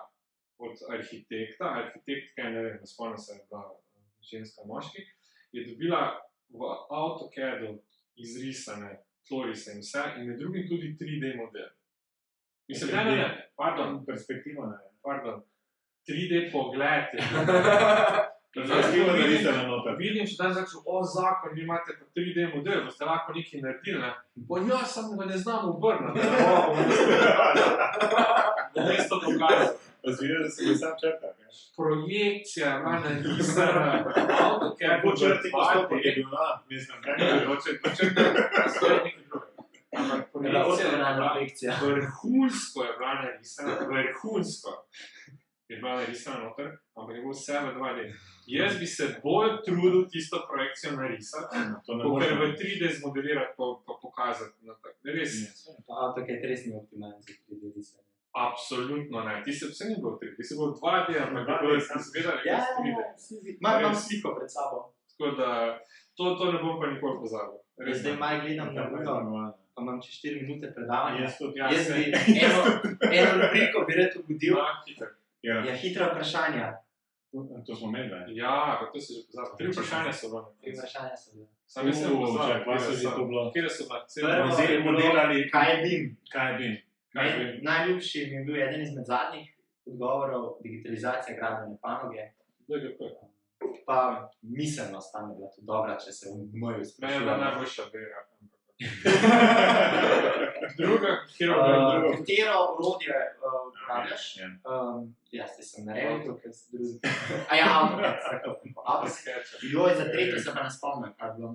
od arhitektka, ne vem, spomnim se, je bila ženska moški, je dobila v AutoCAD-u izrisane tlorise in vse, in med drugim tudi 3D model. Mislim, pardon, perspektiva ne. Pardon, 3D pogled je. Vidim, če tam začel, zakon, vi imate pa 3D model, boste lahko nekaj naredili, ne? Ja, samo ga ne znam obrniti. Da isto pokazal. Razvijajo, da se ga sam črta. Projekcija, narisana, AutoCAD, po črti postopek je bil mislim, po črti postopek je drugo. Ampak projekcija, vrhunsko je bila narisana, vrhunsko je bila narisana noter, ampak je bilo vse v 2D. Jaz bi se bolj trudil tisto projekcijo narisati, ker v 3D zmodelirati pa pokazati. Res je. AutoCAD res ni optimalen za 3D risanje. Absolutno ne. Ti se vse ni bil 3D, ti si bil 2D, ampak je izgledali kot 3D. Imam sliko pred sabo. Tako da, to ne bom pa nikoli pozabil. Zdaj malo gledam na uro, pa imam čez 4 minute predavanja. Jaz bi eno rubriko bi rad obudil. Ja, hitra vprašanja. To smo imeli, ne? Ja, pa to si že pozabil. 3 vprašanja so bilo. 3 vprašanja so bilo. Sam jaz sem pozabil, kje so bila? Kaj je BIM? Kaj je BIM? Najljubši mi je bil eden izmed zadnjih odgovorov digitalizacija gradbene panoge. DGP. Pa miselnost tam je bila tudi dobra, če se v moju sprašujem. Ne, najboljša vera. Katero orodje uporabljaš? Jaz sem naredil, ker sem drugi. AutoCAD. Joj, za tretjo se pa ne spomnim, kaj je bilo.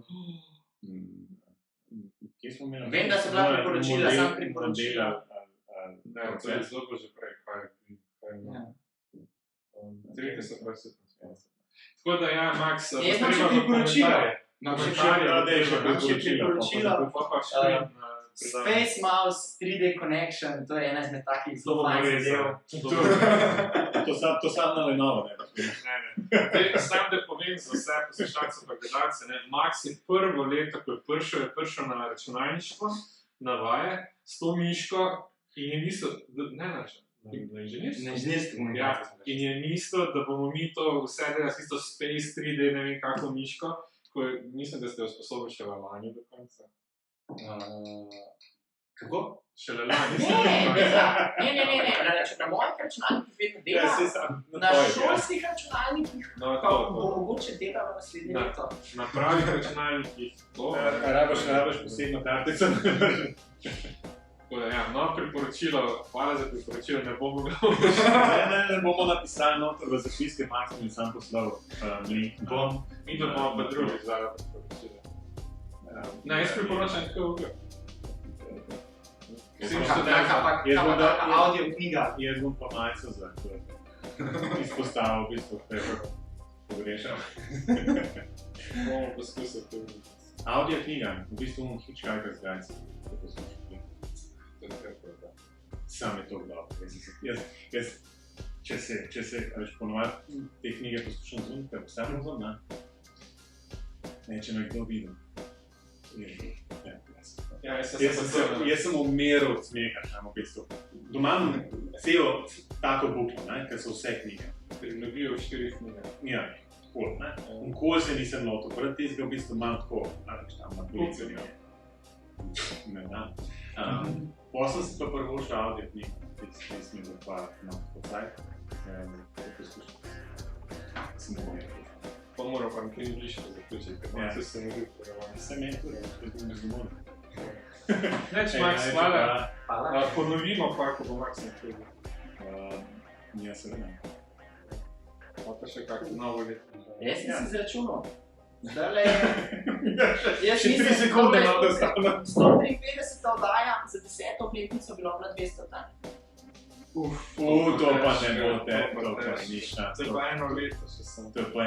Vem, da so bila priporočila, sam priporočila. Ne, to je zelo že prej, kaj je. Tretje so prav super. Tako da ja, Max, Jaz imam še priporočilo. Imam še priporočilo. Space Mouse 3D Connection, to je ena izmed takih zelo fajnih zadev. To sam na Lenovo, ne. Sam da povem za vse poslušalce pa gledalce, Max je prvo leto, ko je prišel na računalništvo, na vaje, s to miško in je mislil, na inženirstvo. Ja, in je mislil, da bomo mi to vse delali s tisto Space 3D, ne vem kako miško, tako mislim, da ste jo sposobili še lani do konca. Kako? Šele lani. Ne, na mojih računalnikih vedno dela, na šolskih računalnikih pa bo mogoče delalo naslednje leto. Na pravih računalnikih to. Rabiš posebno kartico. No, priporočilo, hvala za priporočilo, ne bomo ga Ne bomo napisali noter v zapiske Max in sam poslal link. Mi bomo pa drugi zdaj priporočilo. Ne, jaz priporočam tako v audio knjiga. Jaz bom pa malce za izpostavil, v bistvu, kaj pogrešam. Bomo poskusiti. Audio knjiga, v bistvu bom Hitchhiker's Guide to poslušati. Sam je to dobro. Jaz, če se ponovadi te knjige poslušam zunaj, kaj posebno zunaj, če me kdo videl. Jaz sem umiral od smeha, v bistvu. Doma imam celo tako buklo, ker so vse knjige. Trilogijo v 4 knjige. Ja, tako, nikoli se nisem lotil, prav tistega v bistvu imam tako, na policijo. Ne znam. Potem sem pa prvo še audio knjigo, ki sem jih pa na podcajt, da poslušam. Sem umiral. Pa moram pa nekaj bližje zaključiti, ker Max se ne vidi. Se meni tudi, da bi me zdomoli. Neč, Max, hvala. Ponovimo pa, ko bo Max nekaj. Ja, seveda. Pa še kako novo leto. Jaz nisem izračunal. Zdajle Še 3 sekunde nam da stavno. 153 oddaja, za 10. obletnico bilo na 200 dan. To pa ne bo teklo, to pa ni šans. To je pa eno leto še sem. To je pa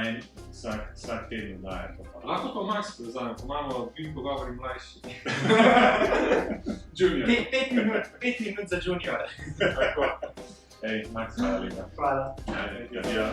vsak teden daje. Lahko pa Max prevzame, ko imamo dvim pogovori mlajši. Junior. 5 minut za junior. Ej, Max, hvala lepa. Hvala. Ja.